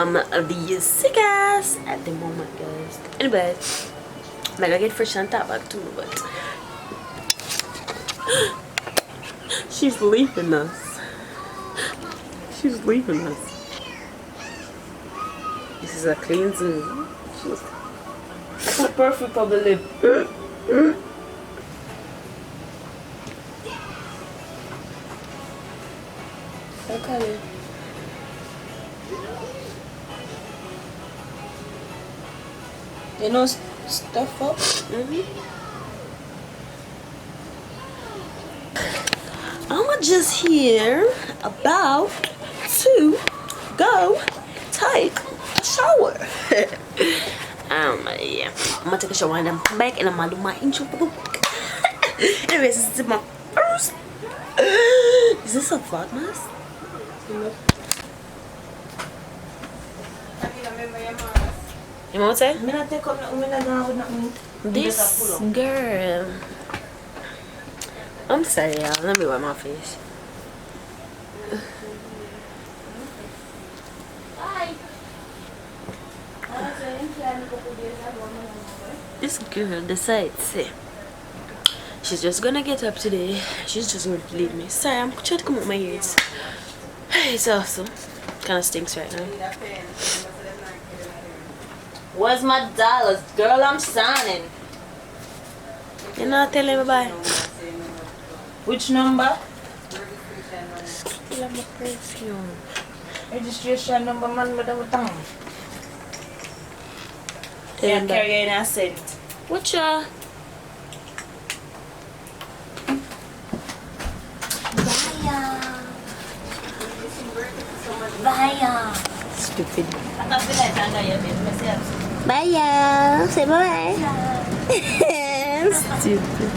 the sick ass at the moment, guys. Anyway, I'm gonna get fresh and tap back too, but she's leaving us. She's leaving us. This is a cleansing. She's perfect for the lip. Okay. You know stuff up? I'm just here about to go take a shower. Yeah, I'm gonna take a shower and then come back and I'm gonna do my intro for the week. Anyways, this is my first. Is this a Vlogmas? You know what I'm saying? This girl. I'm sorry, y'all. Let me wipe my face. This girl decides she's just gonna get up today. She's just going to leave me. Sorry, I'm trying to come up my ears. It's awesome. Kind of stinks right now. Where's my dollars? Girl, I'm signing. You're not telling me bye. Which number? Still have my perfume. Registration number, man, with the tongue. Tell Can't carry an accent. What ya? Bye. Stupid. I feel like I'm going to myself. Bye, y'all. Say bye. Stupid.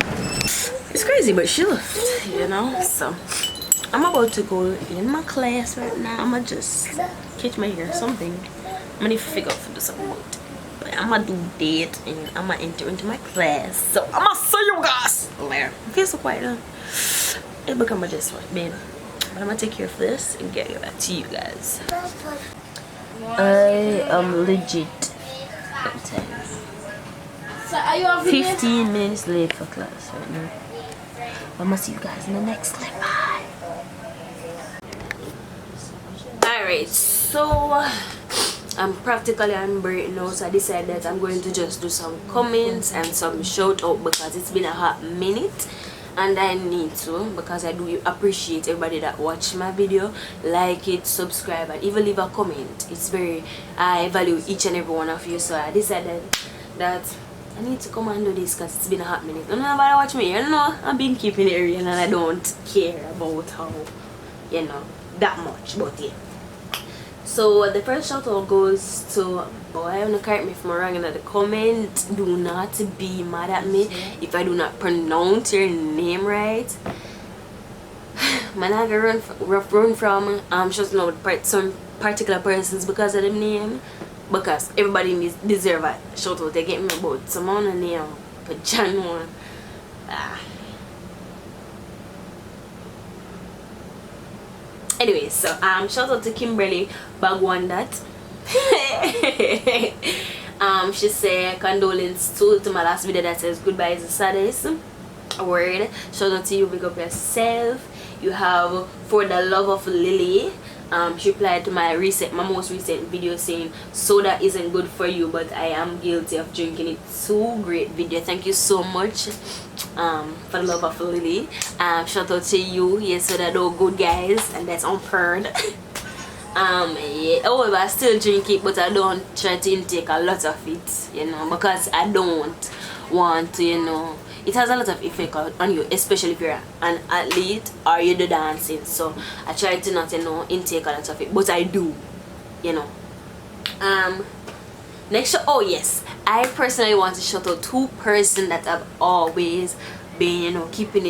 It's crazy, but she left, you know. So I'm about to go in my class right now. I'ma just catch my hair or something. I'm gonna figure out to do something. But I'm gonna do that and I'm gonna enter into my class. So I'm gonna see you guys later. I feel so quiet now. It become a just one, babe. But I'm gonna take care of this and get back to you guys. I am legit. So are you 15 minutes late for class right now. I'm gonna see you guys in the next clip. Bye. Alright, so I'm practically on break now, so I decided that I'm going to just do some comments and some shout out because it's been a hot minute and I need to, because I do appreciate everybody that watch my video, like it, subscribe, and even leave a comment. It's very, I value each and every one of you, so I decided that I need to come and do this because it's been a hot minute. Nobody watch me, you know. I've been keeping it real and I don't care about how, you know, that much. But yeah. So the first shout out goes to, boy, I want to correct me if I'm wrong in the comment. Do not be mad at me if I do not pronounce your name right. Man, I can run from shouting out some particular persons because of the name. Because everybody deserve a shout out. They get me about some on the name, but John one. Anyway, so shout out to Kimberly Bagwandat. She said condolence to my last video that says goodbye is the saddest word. Shout out to you, big up yourself. You have For the Love of Lily. She replied to my most recent video saying soda isn't good for you, but I am guilty of drinking it. So great video. Thank you so much. For the Love of Lily. Shout out to you. Yes, soda do good, guys, and that's on purred. Yeah. However, I still drink it, but I don't try to intake a lot of it, you know, because I don't want to, you know, it has a lot of effect on you, especially if you're an athlete or you do dancing. So I try to not, you know, intake a lot of it, but I do, you know. Next show, oh yes, I personally want to shout out two persons that have always been, you know, keeping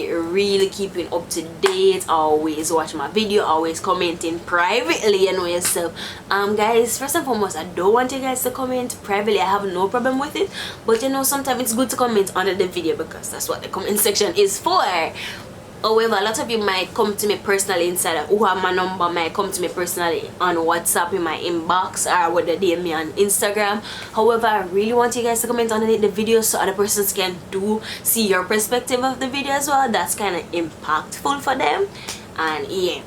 up to date, always watch my video, always commenting privately, you know yourself. Guys, first and foremost, I don't want you guys to comment privately. I have no problem with it, but you know, sometimes it's good to comment under the video because that's what the comment section is for. However, a lot of you might come to me personally inside of, who have my number might come to me personally on WhatsApp in my inbox, or whether they DM me on Instagram. However, I really want you guys to comment underneath the video so other persons can see your perspective of the video as well. That's kind of impactful for them. And yeah,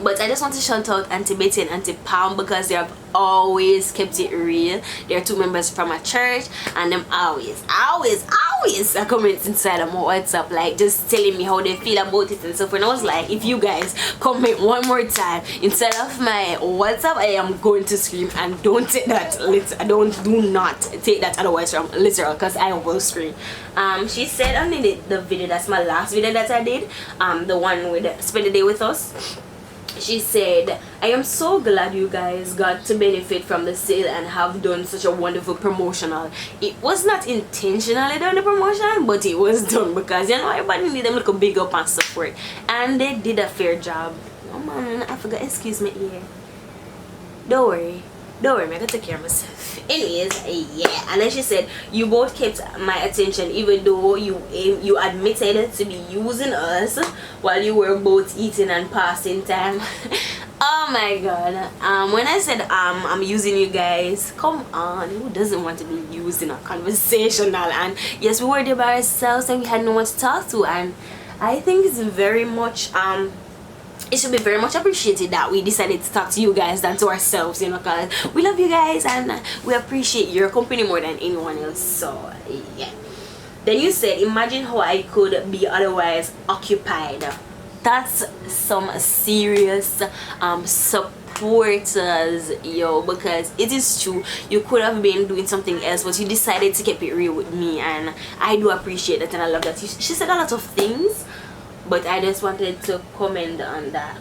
but I just want to shout out Auntie Betty and Auntie Pam because they have always kept it real. They're two members from a church, and them always are comments inside of my WhatsApp, like just telling me how they feel about it and stuff. And I was like, if you guys comment one more time inside of my WhatsApp, I am going to scream. And don't take that do not take that otherwise from literal, because I will scream. She said on the video, that's my last video that I did, the one with spend the day with us. She said, I am so glad you guys got to benefit from the sale and have done such a wonderful promotional. It was not intentionally done, the promotion, but it was done because, you know, everybody need them little big up and support. And they did a fair job. Oh man, I forgot, excuse me here. Don't worry, I'm gonna take care of myself. Anyways, yeah. And then she said, you both kept my attention even though you admitted to be using us while you were both eating and passing time. Oh my god. When I said I'm using you guys, come on, who doesn't want to be used in a conversational? And yes, we were there by ourselves and we had no one to talk to, and I think it's very much it should be very much appreciated that we decided to talk to you guys than to ourselves, you know, because we love you guys and we appreciate your company more than anyone else. So yeah. Then you said, imagine how I could be otherwise occupied. That's some serious supporters, yo, because it is true. You could have been doing something else, but you decided to keep it real with me, and I do appreciate that, and I love that. She said a lot of things, but I just wanted to comment on that.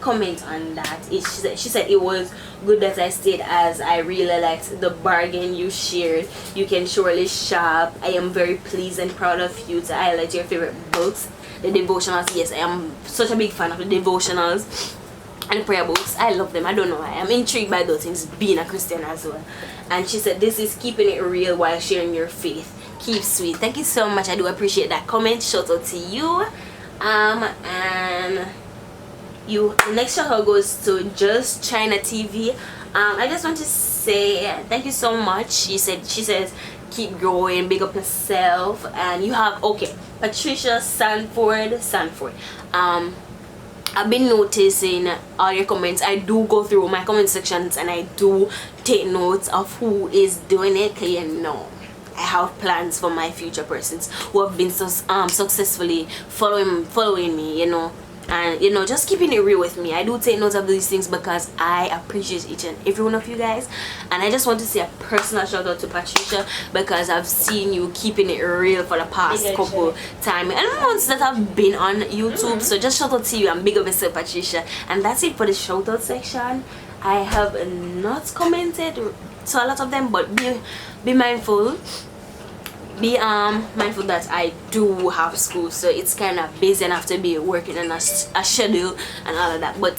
She said it was good that I stayed, as I really liked the bargain you shared. You can surely shop. I am very pleased and proud of you to highlight your favorite books, the devotionals. Yes, I am such a big fan of the devotionals and prayer books. I love them. I don't know why. I'm intrigued by those things, being a Christian as well. And she said, this is keeping it real while sharing your faith. Keep sweet. Thank you so much. I do appreciate that comment. Shout out to you. And the next shout out goes to Just China TV. I just want to say thank you so much. She says keep growing, big up yourself. And you have, okay, Patricia Sanford. I've been noticing all your comments. I do go through my comment sections and I do take notes of who is doing it, because you know I have plans for my future persons who have been so successfully following me, you know, and you know, just keeping it real with me. I do take notes of these things because I appreciate each and every one of you guys. And I just want to say a personal shout out to Patricia, because I've seen you keeping it real for the past couple time and months that I've been on YouTube. So just shout out to you and big up yourself, Patricia. And that's it for the shout out section. I have not commented to a lot of them, but be mindful. Be mindful that I do have school, so it's kind of busy and I have to be working on a schedule and all of that. But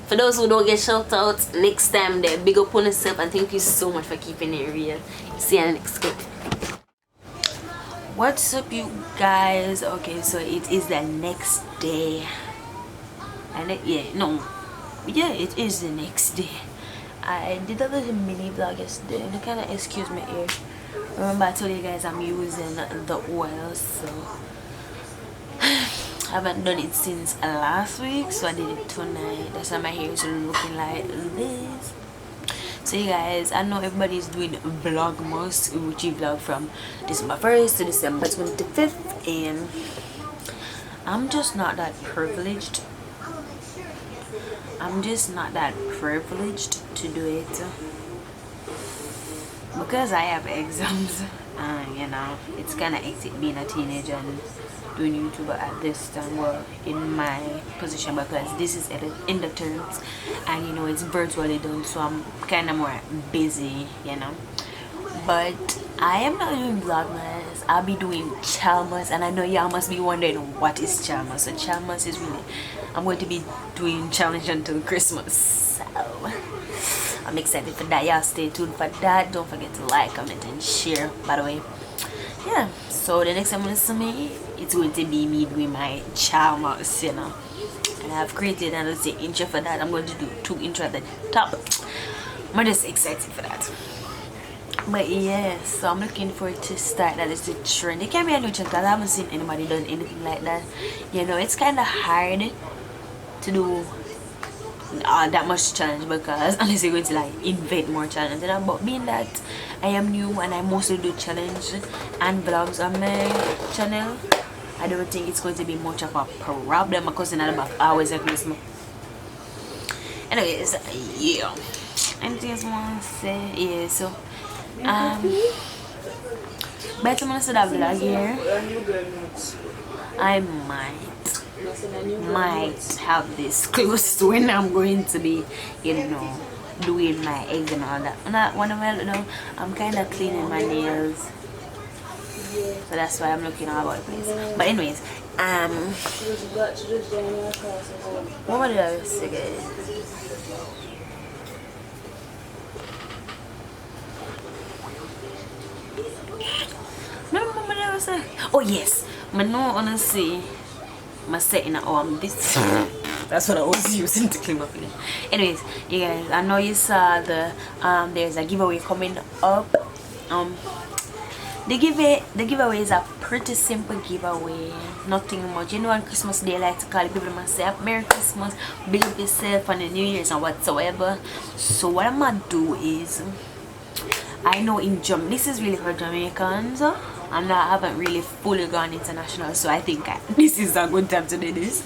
for those who don't get shout out, next time there, big up on yourself, and thank you so much for keeping it real. See you in the next clip. What's up, you guys? Okay, so it is the next day, and it is the next day. I did a little mini vlog yesterday, and you kind of excuse me here. Remember I told you guys I'm using the oil, so I haven't done it since last week, so I did it tonight. That's why my hair is looking like this. So you guys, I know everybody's doing Vlogmas, which you vlog from December 1st to December 25th, and I'm just not that privileged. To do it because I have exams, and you know, it's kind of hectic being a teenager and doing YouTube at this time, well, in my position, because this is in the terms, and you know, it's virtually done, so I'm kind of more busy, you know. But I am not doing Vlogmas. I'll be doing Chalmers, and I know y'all must be wondering what is Chalmers. So Chalmers is really, I'm going to be doing challenge until Christmas, so I'm excited for that. Y'all stay tuned for that. Don't forget to like, comment, and share. By the way, yeah, so the next time you see me, it's going to be me doing my Chalmers, you know. And I've created another intro for that. I'm going to do 2 intro at the top. I'm just excited for that. But yeah, so I'm looking forward to start that. It's a trend. It can be a new trend because I haven't seen anybody done anything like that. You know, it's kind of hard to do that much challenge because unless you're going to like invent more challenge, you know. But being that I am new and I mostly do challenge and vlogs on my channel, I don't think it's going to be much of a problem. My cousin and I always agrees me. Anyways, yeah. Anything else I want to say? Yeah, so but I'm gonna start that vlog here. I might have this close to when I'm going to be, you know, doing my eggs and all that. Not one of my, you know, I'm kind of cleaning my nails, so that's why I'm looking all about the place. But anyways, what did I say, guys? Oh yes, I know honestly my setting at this. That's what I was using to clean my finger. Anyways, you guys, I know you saw the there's a giveaway coming up. The giveaway is a pretty simple giveaway, nothing much. You know, on Christmas Day I like to call people myself Merry Christmas, big up yourself on the New Year's and whatsoever. So what I'm gonna do is, I know in this is really for Jamaicans. I haven't really fully gone international, so I think this is a good time to do this.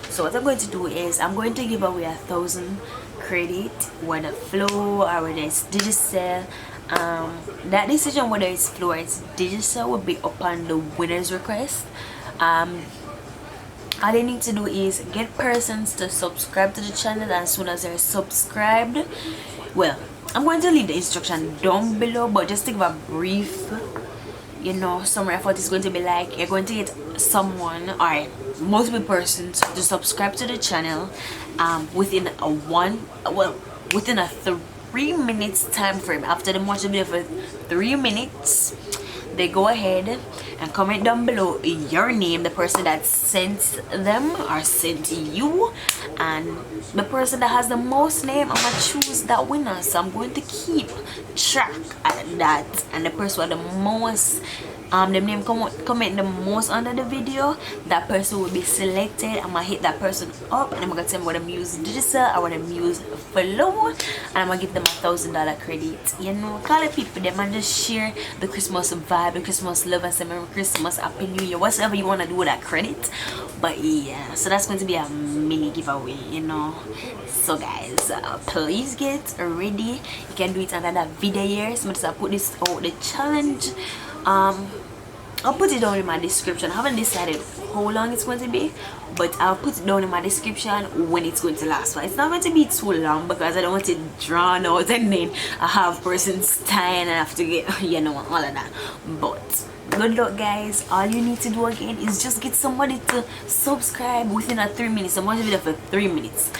So what I'm going to do is I'm going to give away 1,000 credit, whether flow or whether it's digital. That decision whether it's flow or it's digital will be upon the winner's request. All they need to do is get persons to subscribe to the channel, and as soon as they're subscribed, well, I'm going to leave the instruction down below, but just to give a brief, you know, summary of what it's going to be like. You're going to get someone or multiple persons to subscribe to the channel within a 3 minutes time frame. After they watch the video for 3 minutes, they go ahead and comment down below your name, the person that sent them or sent you, and the person that has the most name, I'm gonna choose that winner. So I'm going to keep track at that, and the person with the most the name comment the most under the video, that person will be selected. I'm gonna hit that person up and I'm gonna tell them what I'm using digital, I want to use follow, and I'm gonna give them $1,000 credit. You know, call the people them and just share the Christmas vibe, the Christmas love, and say Merry Christmas, Happy New Year, whatever you want to do with that credit. But yeah, so that's going to be a mini giveaway, you know. So guys, please get ready. You can do it under that video here. So I'll put this out, the challenge. I'll put it down in my description. I haven't decided how long it's going to be, but I'll put it down in my description when it's going to last. So it's not going to be too long because I don't want it drawn out and then I have persons time and I have to get, you know, all of that. But good luck guys. All you need to do again is just get somebody to subscribe within a 3 minutes. I'm watching the video for 3 minutes.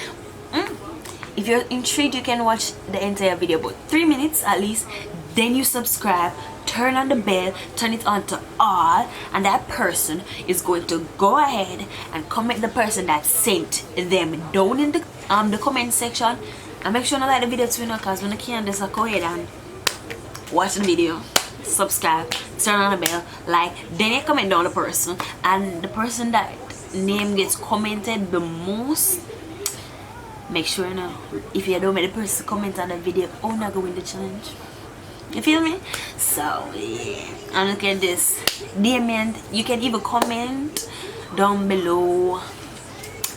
If you're intrigued, you can watch the entire video, but 3 minutes at least. Then you subscribe, turn on the bell, turn it on to all, and that person is going to go ahead and comment the person that sent them down in the comment section. And make sure you like the video too, because when you can just go ahead and watch the video, subscribe, turn on the bell, like, then you comment down the person, and the person that name gets commented the most, make sure you know, if you don't make the person comment on the video, oh, not go win the challenge. You feel me? So yeah, and look at this. Damien, you can even comment down below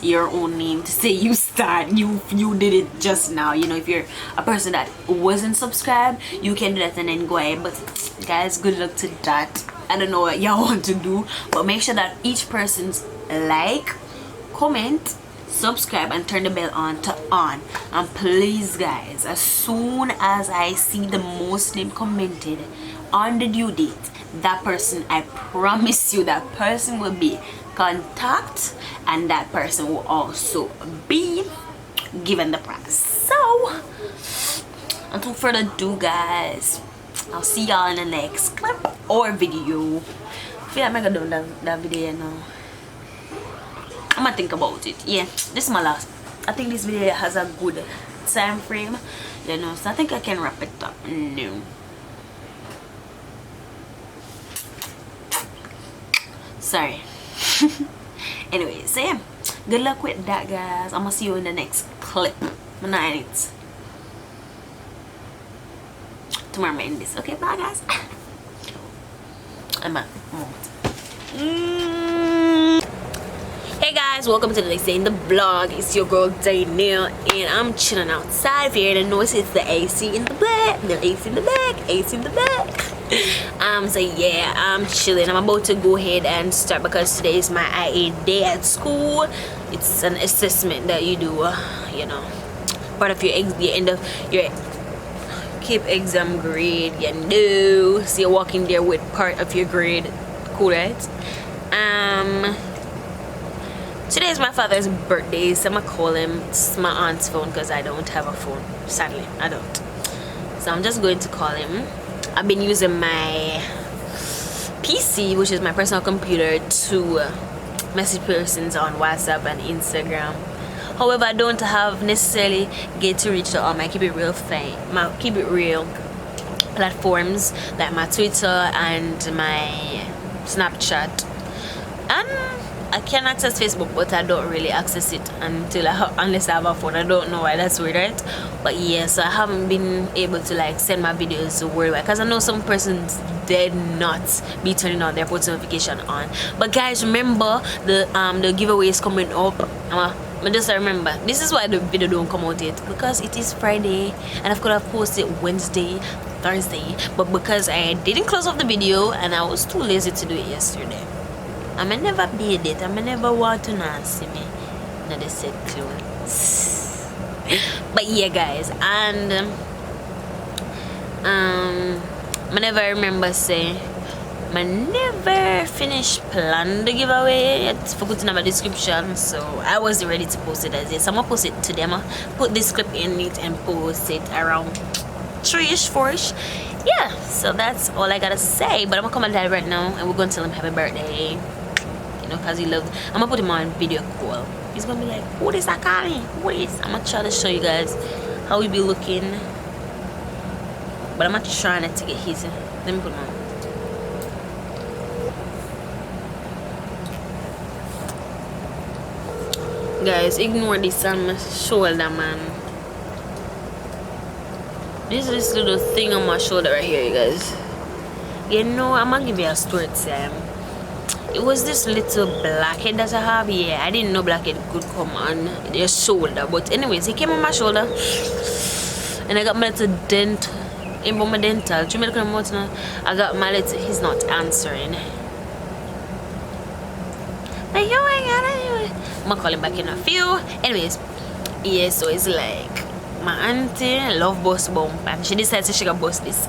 your own name to say you did it just now. You know, if you're a person that wasn't subscribed, you can do that and then go ahead. But guys, good luck to that. I don't know what y'all want to do, but make sure that each person's like, comment, subscribe, and turn the bell on to on. And please guys, as soon as I see the most name commented on the due date, that person, I promise you, that person will be contacted and that person will also be given the prize. So without further ado guys, I'll see y'all in the next clip or video. I feel like I'm gonna do that video now. I'm gonna think about it. Yeah, this is my last. I think this video has a good time frame, you know, so I think I can wrap it up. No. Sorry. Anyway, so yeah, good luck with that, guys. I'm gonna see you in the next clip. Good night. Tomorrow I'm gonna end this. Okay, bye, guys. I'm out. Hey guys, welcome to the next day in the vlog. It's your girl Dainelle, and I'm chilling outside. If you hear the noise, it's the AC in the back. The AC in the back. AC in the back. So yeah, I'm chilling. I'm about to go ahead and start because today is my IA day at school. It's an assessment that you do, you know, part of your the end of your keep exam grade, you know. So you're walking there with part of your grade. Cool, right? Today is my father's birthday, so I'm gonna call him. It's my aunt's phone because I don't have a phone. Sadly, I don't. So I'm just going to call him. I've been using my PC, which is my personal computer, to message persons on WhatsApp and Instagram. However, I don't have necessarily get to reach to all my keep it real platforms like my Twitter and my Snapchat. And I can access Facebook, but I don't really access it unless I have a phone. I don't know why, that's weird, right? But yeah, so I haven't been able to like send my videos worldwide because I know some persons did not be turning on their post notification on. But guys, remember the giveaway is coming up. I just remember, this is why the video don't come out yet, because it is Friday and I could have posted Wednesday, Thursday, but because I didn't close off the video and I was too lazy to do it yesterday. I may never be it. I may never want to not see me. No, they said clothes. But yeah, guys, and I never remember say I never finished plan the giveaway. It's for good to know my description, so I wasn't ready to post it as yet. So I'm gonna post it today. I'm gonna put this clip in it and post it around 3ish, 4ish. Yeah, so that's all I gotta say. But I'm gonna call my dad right now and we're gonna tell him happy birthday. Because he loved. I'm gonna put him on video call. He's gonna be like, what is that calling? What is? I'm gonna try to show you guys how we be looking, but I'm gonna try not to get his. Let me put him on. Guys, ignore this on my shoulder, man. This little thing on my shoulder right here, you guys. You know, I'm gonna give you a story time. It was this little blackhead that I have. Yeah, I didn't know blackhead could come on your shoulder, but anyways, it came on my shoulder and I got my little dent in my dental. I got my little, he's not answering. Like, yo, I'm gonna call him back in a few. Anyways, yeah, so it's like my auntie love bust bump and she decided she gonna bust this.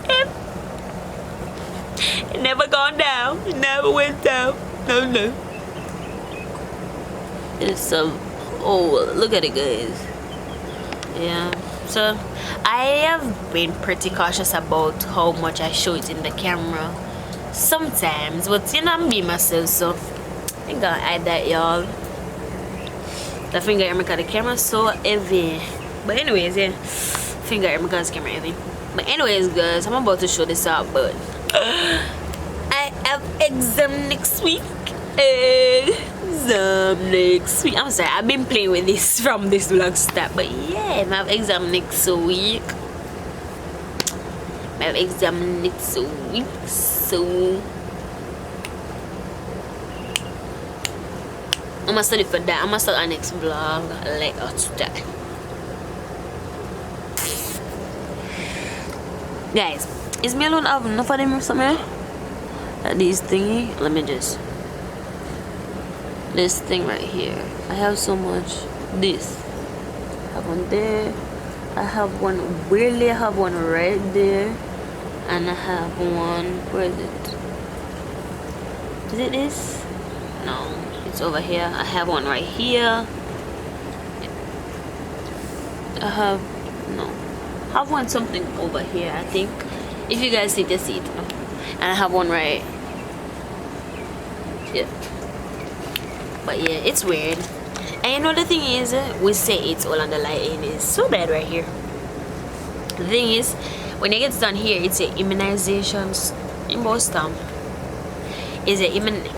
It never gone down. It never went down. No. It's so, oh, look at it, guys. Yeah, so I have been pretty cautious about how much I show it in the camera sometimes, but you know, I'm being myself, so I'm gonna hide that, y'all. The finger in the camera so heavy. But anyways, yeah, finger in the camera heavy. But anyways, guys, I'm about to show this out, but I have exam next week. Exam next week. I'm sorry, I've been playing with this from this vlog start, but yeah, I have exam next week. I have exam next week, so I'm gonna study for that. I'm gonna start our next vlog later today. Guys, is me alone have enough of them or something? These thingy, let me just, this thing right here, I have so much. This I have one there, I have one, weirdly I have one right there, and I have one, where is it this? No, it's over here. I have one right here. I have one something over here, I think. If you guys see the seat, and I have one right here. But yeah, it's weird. And you know the thing is, we say it's all on the lighting. It's so bad right here. The thing is, when it gets done here, it's a immunizations in Boston.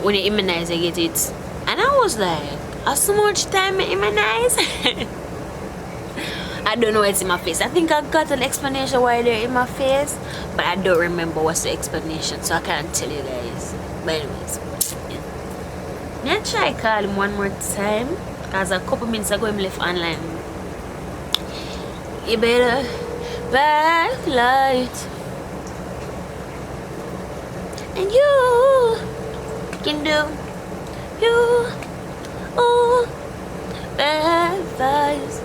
When you immunize, I get it. And I was like, so much time I immunize? I don't know what's in my face. I think I got an explanation why they're in my face, but I don't remember what's the explanation, so I can't tell you guys. But anyways, yeah. May I try call him one more time? Because a couple minutes ago him left online. You better backlight. And you can do you bad vibes.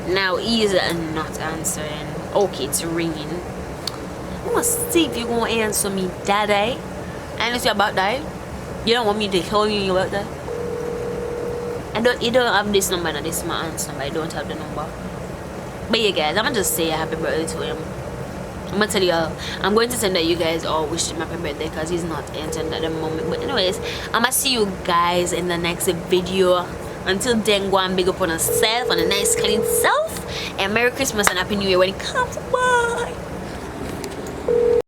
Now he's not answering. Okay, it's ringing. I must see if you're gonna answer me, daddy. And it's about that. You don't want me to tell you about that. You don't have this number, and this is my aunt's number. I don't have the number. But yeah, guys, I'm gonna just say a happy birthday to him. I'm gonna tell you all, I'm going to send that you guys all wish him happy birthday because he's not answering at the moment. But anyways, I'm gonna see you guys in the next video. Until then, go and big up on yourself and a nice clean self. And Merry Christmas and Happy New Year when it comes. Bye.